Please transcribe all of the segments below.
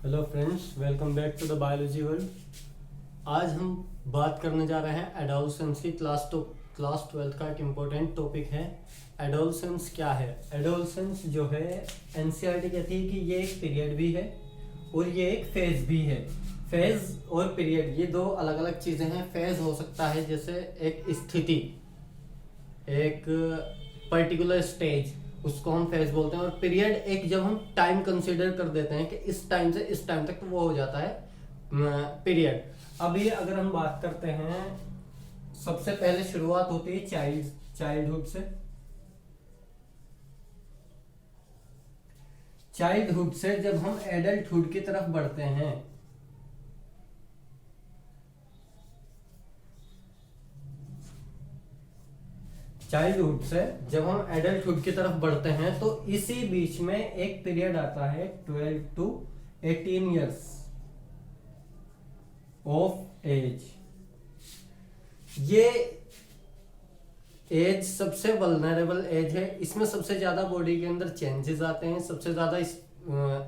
Hello friends, welcome back to the biology world. आज हम बात करने जा रहे हैं एडोलसेंस की। क्लास 12 का एक इम्पोर्टेंट टॉपिक है। एडोलसेंस क्या है? एडोलसेंस जो है, एनसीईआरटी कहती है कि ये एक पीरियड भी है और ये एक फेज भी है। फेज और पीरियड ये दो अलग अलग चीज़ें हैं। फेज हो सकता है जैसे एक स्थिति, एक पर्टिकुलर स्टेज, उसको हम फेज बोलते हैं। और पीरियड एक जब हम टाइम कंसीडर कर देते हैं कि इस टाइम से इस टाइम तक, तो वो हो जाता है पीरियड। अभी अगर हम बात करते हैं, सबसे पहले शुरुआत होती है चाइल्डहुड से। चाइल्डहुड से जब हम एडल्टहुड की तरफ बढ़ते हैं, चाइल्डहुड से जब हम एडल्टहुड की तरफ बढ़ते हैं तो इसी बीच में एक पीरियड आता है 12 to 18 ईयर्स ऑफ एज। ये एज सबसे वल्नरेबल एज है। इसमें सबसे ज्यादा बॉडी के अंदर चेंजेस आते हैं, सबसे ज्यादा इस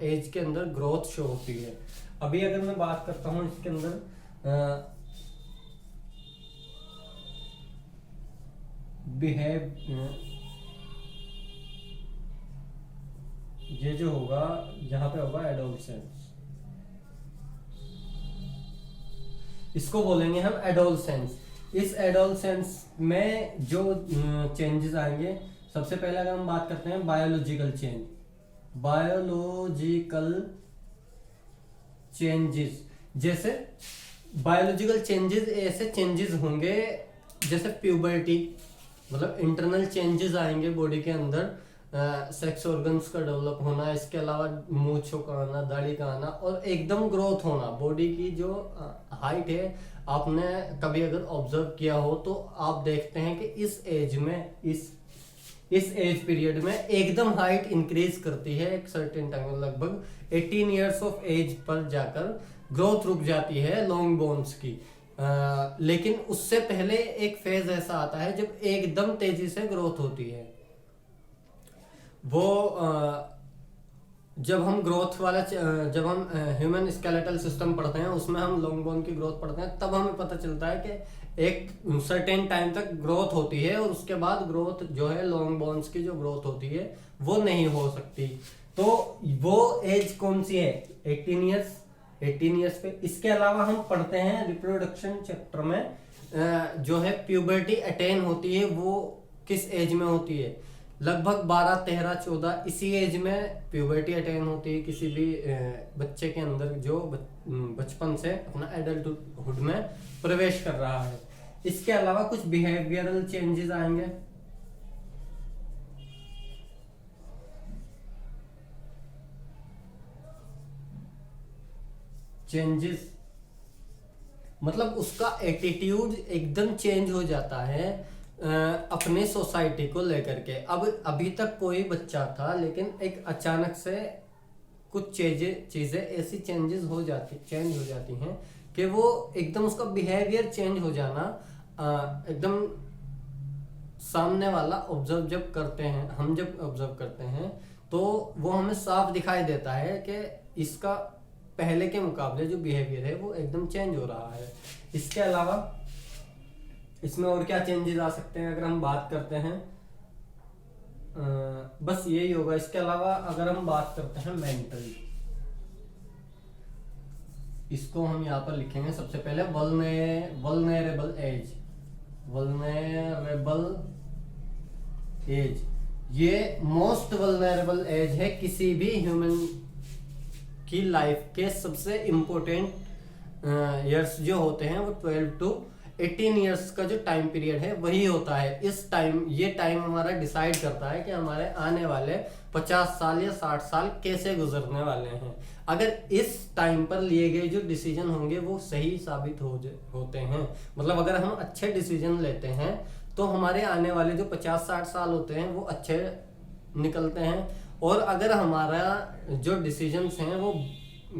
एज के अंदर ग्रोथ शो होती है। अभी अगर मैं बात करता हूं इसके अंदर बिहेव, ये जो होगा यहाँ पे होगा एडोलसेंस, इसको बोलेंगे हम एडोलसेंस। इस एडोलसेंस में जो चेंजेस आएंगे, सबसे पहले अगर हम बात करते हैं बायोलॉजिकल चेंजेस, जैसे बायोलॉजिकल चेंजेस ऐसे चेंजेस होंगे जैसे प्यूबर्टी, मतलब इंटरनल चेंजेस आएंगे बॉडी के अंदर, सेक्स ऑर्गन्स का डेवलप होना, इसके अलावा मूंछों का आना, दाढ़ी का आना और एकदम ग्रोथ होना। बॉडी की जो हाइट है, आपने कभी अगर ऑब्जर्व किया हो तो आप देखते हैं कि इस एज में, इस एज पीरियड में एकदम हाइट इंक्रीज करती है एक सर्टेन टाइम, लगभग 18 ईयर्स ऑफ एज पर जाकर ग्रोथ रुक जाती है लॉन्ग बोन्स की। लेकिन उससे पहले एक फेज ऐसा आता है जब एकदम तेजी से ग्रोथ होती है। वो जब हम ग्रोथ वाला जब हम ह्यूमन स्केलेटल सिस्टम पढ़ते हैं, उसमें हम लॉन्ग बोन की ग्रोथ पढ़ते हैं, तब हमें पता चलता है कि एक सर्टेन टाइम तक ग्रोथ होती है और उसके बाद ग्रोथ जो है, लॉन्ग बोन्स की जो ग्रोथ होती है वो नहीं हो सकती। तो वो एज कौन सी है? 18 ईयर्स पे। इसके अलावा हम पढ़ते हैं रिप्रोडक्शन चैप्टर में, जो है प्यूबर्टी अटेन होती है, वो किस एज में होती है? लगभग 12, 13, 14 इसी एज में प्यूबर्टी अटेन होती है किसी भी बच्चे के अंदर जो बचपन से अपना एडल्टहुड में प्रवेश कर रहा है। इसके अलावा कुछ बिहेवियरल चेंजेस आएंगे। चेंजेस मतलब उसका एटीट्यूड एकदम चेंज हो जाता है अपने सोसाइटी को लेकर के। अब अभी तक कोई बच्चा था, लेकिन एक अचानक से कुछ चीजें ऐसी चेंज हो जाती हैं कि वो एकदम उसका बिहेवियर चेंज हो जाना, एकदम सामने वाला ऑब्जर्व जब करते हैं, हम जब ऑब्जर्व करते हैं तो वो हमें साफ दिखाई देता है कि इसका पहले के मुकाबले जो बिहेवियर है वो एकदम चेंज हो रहा है। इसके अलावा इसमें और क्या चेंजेस आ सकते हैं अगर हम बात करते हैं, बस यही होगा। इसके अलावा अगर हम बात करते हैं मेंटली, इसको हम यहाँ पर लिखेंगे सबसे पहले वल्नरेबल एज। ये मोस्ट वल्नरेबल एज है किसी भी ह्यूमन की लाइफ के। सबसे इम्पोर्टेंट ईयर्स जो होते हैं वो 12 to 18 ईयर्स का जो टाइम पीरियड है वही होता है। ये टाइम हमारा डिसाइड करता है कि हमारे आने वाले 50 साल या 60 साल कैसे गुजरने वाले हैं। अगर इस टाइम पर लिए गए जो डिसीजन होंगे वो सही साबित होते हैं, मतलब अगर हम अच्छे डिसीजन लेते हैं तो हमारे आने वाले जो 50-60 साल होते हैं वो अच्छे निकलते हैं। और अगर हमारा जो डिसीजंस हैं वो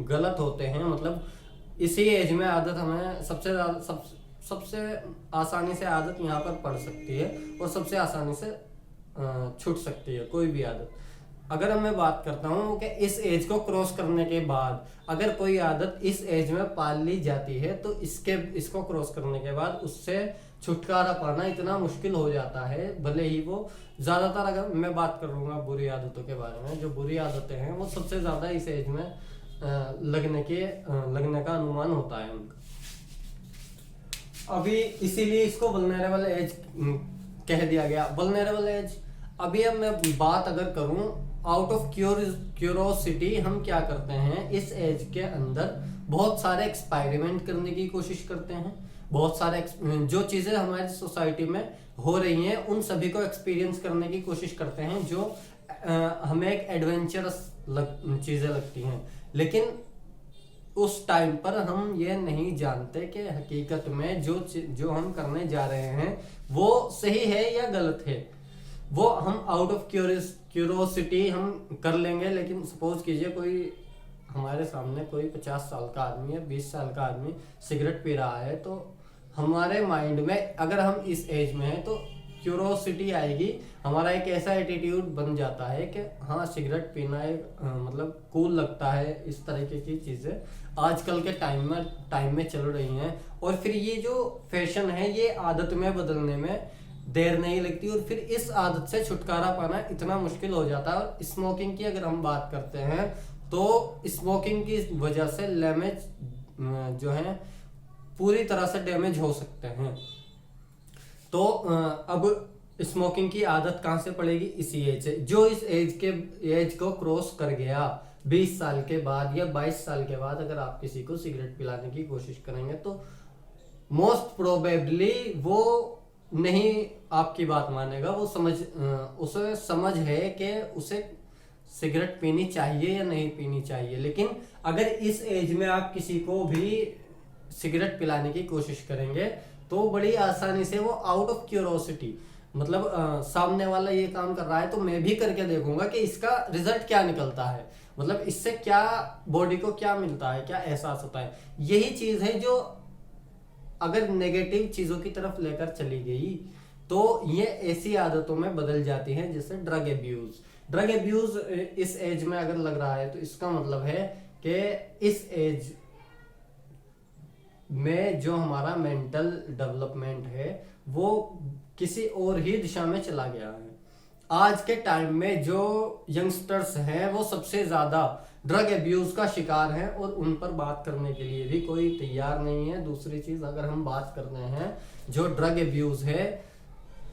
गलत होते हैं, मतलब इसी एज में आदत हमें सबसे आसानी से आदत यहाँ पर पड़ सकती है और सबसे आसानी से छूट सकती है कोई भी आदत। अगर मैं बात करता हूँ कि इस एज को क्रॉस करने के बाद अगर कोई आदत इस एज में पाल ली जाती है तो इसको क्रॉस करने के बाद उससे छुटकारा पाना इतना मुश्किल हो जाता है। भले ही वो ज्यादातर, अगर मैं बात करूंगा बुरी आदतों के बारे में, जो बुरी आदतें हैं वो सबसे ज्यादा इस एज में लगने का अनुमान होता है उनका। अभी इसीलिए इसको वल्नरेबल एज कह दिया गया। वल्नरेबल एज, अभी अब मैं बात अगर करूं आउट ऑफ क्यूरोसिटी, हम क्या करते हैं इस एज के अंदर बहुत सारे एक्सपेरिमेंट करने की कोशिश करते हैं। बहुत सारे जो चीजें हमारी सोसाइटी में हो रही हैं उन सभी को एक्सपीरियंस करने की कोशिश करते हैं, जो हमें एक एडवेंचरस चीजें लगती हैं। लेकिन उस टाइम पर हम ये नहीं जानते कि हकीकत में जो हम करने जा रहे हैं वो सही है या गलत है। वो हम आउट ऑफ क्यूरोसिटी हम कर लेंगे। लेकिन सपोज कीजिए कोई हमारे सामने कोई 50 साल का आदमी है, 20 साल का आदमी सिगरेट पी रहा है, तो हमारे माइंड में अगर हम इस एज में हैं तो क्यूरोसिटी आएगी। हमारा एक ऐसा एटीट्यूड बन जाता है कि हाँ सिगरेट पीना एक मतलब कूल लगता है। इस तरीके की चीजें आजकल के टाइम में चल रही हैं। और फिर ये जो फैशन है ये आदत में बदलने में देर नहीं लगती और फिर इस आदत से छुटकारा पाना इतना मुश्किल हो जाता है। और स्मोकिंग की अगर हम बात करते हैं तो स्मोकिंग की वजह से लैमेज जो है पूरी तरह से डैमेज हो सकते हैं। तो अब स्मोकिंग की आदत कहां से पड़ेगी? इसी एज से। जो इस एज को क्रॉस कर गया 20 साल के बाद या 22 साल के बाद अगर आप किसी को सिगरेट पिलाने की कोशिश करेंगे तो मोस्ट प्रोबेबली वो नहीं आपकी बात मानेगा। वो उसे समझ है कि उसे सिगरेट पीनी चाहिए या नहीं पीनी चाहिए। लेकिन अगर इस एज में आप किसी को भी सिगरेट पिलाने की कोशिश करेंगे तो बड़ी आसानी से वो आउट ऑफ क्यूरोसिटी, मतलब सामने वाला ये काम कर रहा है तो मैं भी करके देखूंगा कि इसका रिजल्ट क्या निकलता है, मतलब इससे क्या बॉडी को क्या मिलता है, क्या एहसास होता है। यही चीज है जो अगर नेगेटिव चीजों की तरफ लेकर चली गई तो ये ऐसी आदतों में बदल जाती है जैसे ड्रग एब्यूज। ड्रग एब्यूज इस एज में अगर लग रहा है तो इसका मतलब है कि इस एज में जो हमारा मेंटल डेवलपमेंट है वो किसी और ही दिशा में चला गया है। आज के टाइम में जो यंगस्टर्स हैं वो सबसे ज्यादा ड्रग एब्यूज का शिकार हैं और उन पर बात करने के लिए भी कोई तैयार नहीं है। दूसरी चीज अगर हम बात करते हैं जो ड्रग एब्यूज है,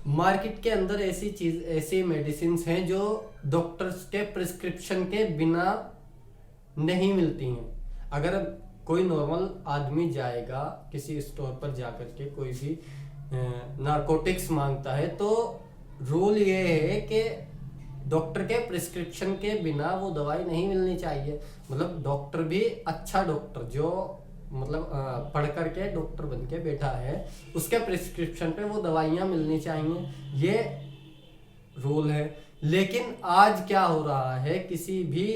मार्केट के अंदर ऐसी मेडिसिन हैं जो डॉक्टर्स के प्रिस्क्रिप्शन के बिना नहीं मिलती हैं। अगर कोई नॉर्मल आदमी जाएगा किसी स्टोर पर जाकर के कोई भी नारकोटिक्स मांगता है तो रूल ये है कि डॉक्टर के प्रिस्क्रिप्शन के बिना वो दवाई नहीं मिलनी चाहिए। मतलब डॉक्टर भी अच्छा डॉक्टर जो मतलब पढ़ करके डॉक्टर बन के बैठा है उसके प्रिस्क्रिप्शन पे वो दवाइयाँ मिलनी चाहिए, ये रूल है। लेकिन आज क्या हो रहा है, किसी भी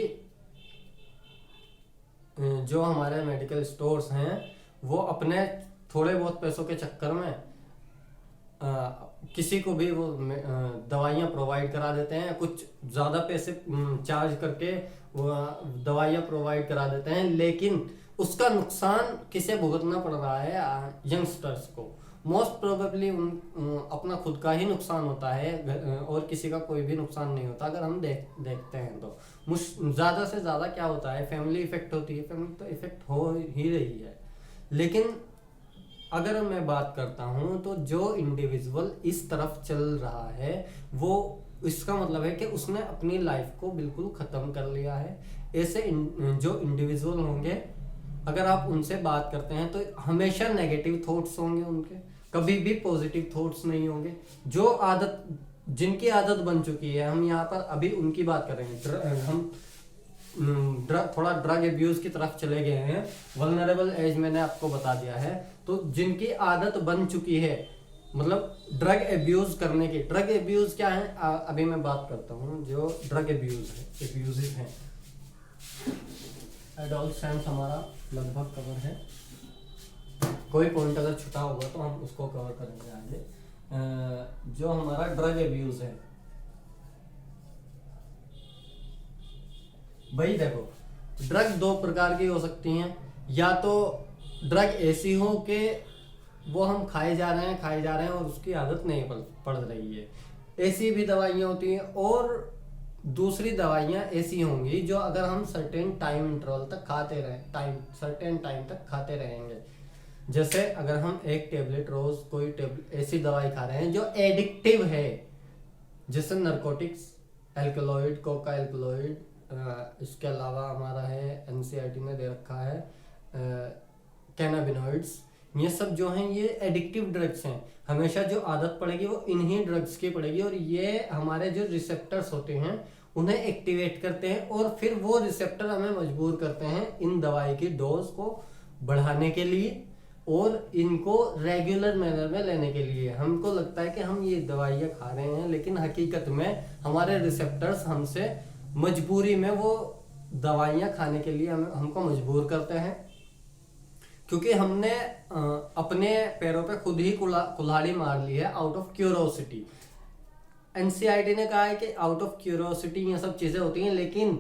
जो हमारे मेडिकल स्टोर्स हैं वो अपने थोड़े बहुत पैसों के चक्कर में किसी को भी वो दवाइयाँ प्रोवाइड करा देते हैं, कुछ ज़्यादा पैसे चार्ज करके वो दवाइयाँ प्रोवाइड करा देते हैं। लेकिन उसका नुकसान किसे भुगतना पड़ रहा है? यंगस्टर्स को। मोस्ट प्रोबेबली अपना खुद का ही नुकसान होता है और किसी का कोई भी नुकसान नहीं होता। अगर हम देखते हैं तो ज़्यादा से ज़्यादा क्या होता है, फैमिली इफेक्ट होती है। फैमिली तो इफेक्ट हो ही रही है। लेकिन अगर मैं बात करता हूं तो जो इंडिविजुअल इस तरफ चल रहा है वो इसका मतलब है कि उसने अपनी लाइफ को बिल्कुल खत्म कर लिया है। ऐसे जो इंडिविजुअल होंगे अगर आप उनसे बात करते हैं तो हमेशा नेगेटिव थॉट्स होंगे उनके, कभी भी पॉजिटिव थॉट्स नहीं होंगे। जो जिनकी आदत बन चुकी है, हम यहाँ पर अभी उनकी बात करेंगे। हम थोड़ा ड्रग एब्यूज की तरफ चले गए हैं। वल्नरेबल एज मैंने आपको बता दिया है। तो जिनकी आदत बन चुकी है मतलब ड्रग एब्यूज करने की। ड्रग एब्यूज क्या है अभी मैं बात करता हूँ। जो ड्रग एब्यूज हैं, एडोलसेंस हमारा लगभग कवर है। कोई पॉइंट अगर छुटा होगा तो हम उसको कवर करेंगे आगे। जो हमारा ड्रग एब्यूज है, भाई देखो, ड्रग दो प्रकार की हो सकती हैं। या तो ड्रग ऐसी हो कि वो हम खाए जा रहे हैं और उसकी आदत नहीं पड़ रही है, ऐसी भी दवाइयाँ होती हैं। और दूसरी दवाइयाँ ऐसी होंगी जो अगर हम सर्टेन टाइम इंटरवल तक सर्टेन टाइम तक खाते रहेंगे। जैसे अगर हम एक टेबलेट रोज कोई ऐसी दवाई खा रहे हैं जो एडिक्टिव है, जैसे नारकोटिक्स, एल्कलॉइड, कोका एल्कलॉइड, इसके अलावा हमारा है एनसीईआरटी ने दे रखा है कैनाबिनॉइड्स, ये सब जो हैं ये एडिक्टिव ड्रग्स हैं। हमेशा जो आदत पड़ेगी वो इन्हीं ड्रग्स की पड़ेगी, और ये हमारे जो रिसेप्टर्स होते हैं उन्हें एक्टिवेट करते हैं, और फिर वो रिसेप्टर हमें मजबूर करते हैं इन दवाई की डोज को बढ़ाने के लिए और इनको रेगुलर मैनर में लेने के लिए। हमको लगता है कि हम ये दवाइयाँ खा रहे हैं, लेकिन हकीकत में हमारे रिसेप्टर्स हमसे मजबूरी में वो दवाइयाँ खाने के लिए हमको मजबूर करते हैं, क्योंकि हमने अपने पैरों पे खुद ही कुल्हाड़ी मार ली है आउट ऑफ क्यूरोसिटी। एनसीईआरटी ने कहा है कि आउट ऑफ क्यूरोसिटी ये सब चीजें होती हैं, लेकिन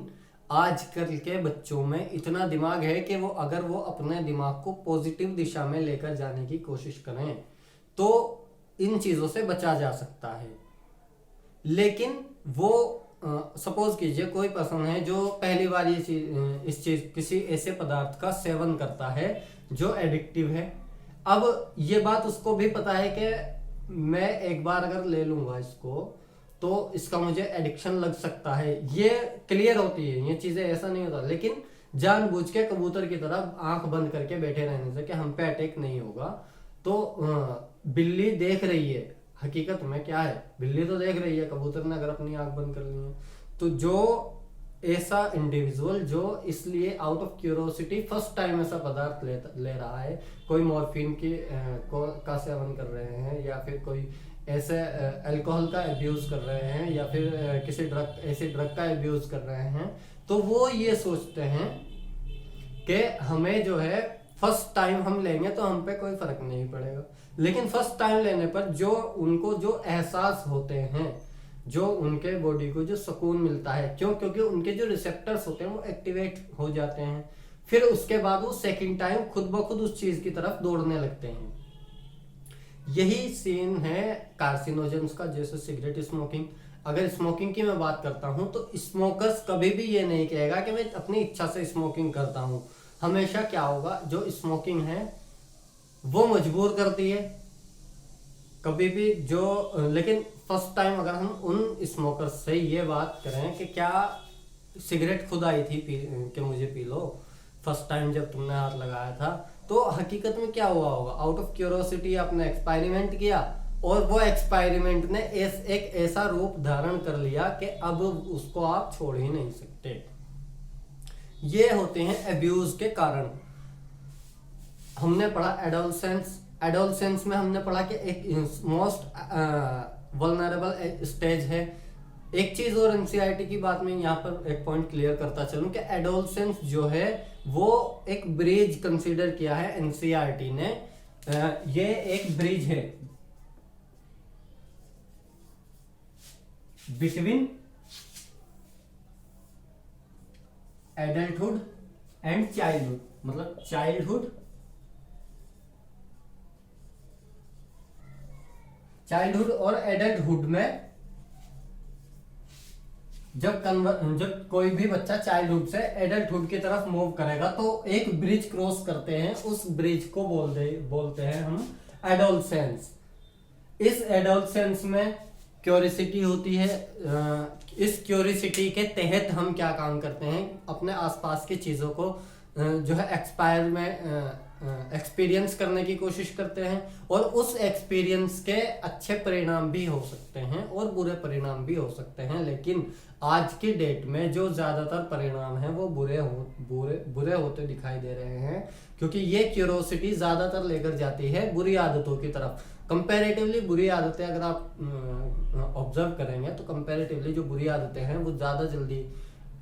आजकल के बच्चों में इतना दिमाग है कि वो अगर वो अपने दिमाग को पॉजिटिव दिशा में लेकर जाने की कोशिश करें तो इन चीजों से बचा जा सकता है। लेकिन वो सपोज कीजिए कोई पर्सन है जो पहली बार इस चीज किसी ऐसे पदार्थ का सेवन करता है जो एडिक्टिव है। अब ये बात उसको भी पता है कि मैं एक बार अगर ले लूंगा इसको तो इसका मुझे एडिक्शन लग सकता है, ये क्लियर होती है, ये चीजें ऐसा नहीं होता। लेकिन जानबूझ के कबूतर की तरह आंख बंद करके बैठे रहने से कि हम पे अटैक नहीं होगा। तो बिल्ली देख रही है, हकीकत में क्या है, बिल्ली तो देख रही है, कबूतर ने अगर अपनी आंख बंद कर ली है। तो जो ऐसा इंडिविजुअल जो इसलिए out of curiosity first time ऐसा पदार्थ ले रहा है, कोई मॉर्फिन का सेवन कर रहे हैं, या फिर कोई ऐसे अल्कोहल का अब्यूज कर रहे हैं, या फिर किसी ऐसे ड्रग का अब्यूज कर रहे हैं, तो वो ये सोचते हैं कि हमें जो है फर्स्ट टाइम हम लेंगे तो हम पे कोई फर्क नहीं पड़ेगा। लेकिन फर्स्ट टाइम लेने पर जो उनको जो एहसास होते हैं, जो उनके बॉडी को जो सुकून मिलता है, क्योंकि उनके जो रिसेप्टर्स होते हैं वो एक्टिवेट हो जाते हैं, फिर उसके बाद वो सेकंड टाइम खुद ब खुद उस चीज की तरफ दौड़ने लगते हैं। यही सीन है कार्सिनोजेंस का, जैसे सिगरेट स्मोकिंग। अगर स्मोकिंग की मैं बात करता हूं तो स्मोकर्स कभी भी ये नहीं कहेगा कि मैं अपनी इच्छा से स्मोकिंग करता हूं। हमेशा क्या होगा, जो स्मोकिंग है वो मजबूर करती है कभी भी जो। लेकिन फर्स्ट टाइम अगर हम उन स्मोकर्स से ये बात करें कि क्या सिगरेट खुद आई थी कि मुझे पी लो, फर्स्ट टाइम जब तुमने हाथ लगाया था, तो हकीकत में क्या हुआ होगा, आउट ऑफ क्यूरोसिटी आपने एक्सपेरिमेंट किया और वो एक्सपेरिमेंट ने एक ऐसा रूप धारण कर लिया कि अब उसको आप छोड़ ही नहीं सकते। ये होते हैं अब्यूज के कारण। हमने पढ़ा एडोलसेंस में हमने पढ़ा कि एक मोस्ट वल्नरेबल स्टेज है। एक चीज और एनसीईआरटी की बात में यहाँ पर एक पॉइंट क्लियर करता चलूं कि एडोलसेंस जो है वो एक ब्रिज कंसीडर किया है एनसीईआरटी ने। ये एक ब्रिज है बिटवीन एडल्टहुड एंड चाइल्डहुड, मतलब चाइल्डहुड और एडल्टहुड में जब कोई भी बच्चा चाइल्डहुड से एडल्टहुड की तरफ मूव करेगा तो एक ब्रिज क्रॉस करते हैं, उस ब्रिज को बोलते हैं हम एडोलसेंस। इस एडोलसेंस में क्यूरियोसिटी होती है। इस क्यूरियोसिटी के तहत हम क्या काम करते हैं, अपने आसपास की चीजों को जो है एक्सपीरियंस करने की कोशिश करते हैं, और उस एक्सपीरियंस के अच्छे परिणाम भी हो सकते हैं और बुरे परिणाम भी हो सकते हैं। लेकिन आज की डेट में जो ज्यादातर परिणाम हैं वो बुरे होते दिखाई दे रहे हैं, क्योंकि ये क्यूरियोसिटी ज्यादातर लेकर जाती है बुरी आदतों की तरफ। कंपैरेटिवली बुरी आदतें अगर आप ऑब्जर्व करेंगे तो कंपैरेटिवली जो बुरी आदतें हैं वो ज्यादा जल्दी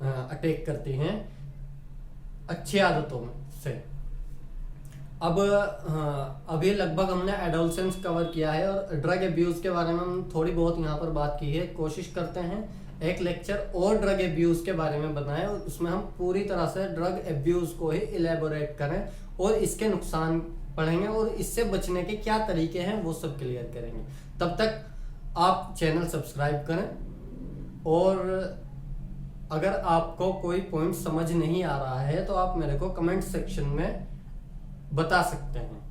अटैक करती हैं अच्छी आदतों में से। अब अभी लगभग हमने एडोलसेंस कवर किया है और ड्रग अब्यूज के बारे में हम थोड़ी बहुत यहाँ पर बात की है। कोशिश करते हैं एक लेक्चर और ड्रग एब्यूज के बारे में बनाएं और उसमें हम पूरी तरह से ड्रग एब्यूज को ही इलेबोरेट करें और इसके नुकसान पढ़ेंगे और इससे बचने के क्या तरीके हैं वो सब क्लियर करेंगे। तब तक आप चैनल सब्सक्राइब करें और अगर आपको कोई पॉइंट समझ नहीं आ रहा है तो आप मेरे को कमेंट सेक्शन में बता सकते हैं।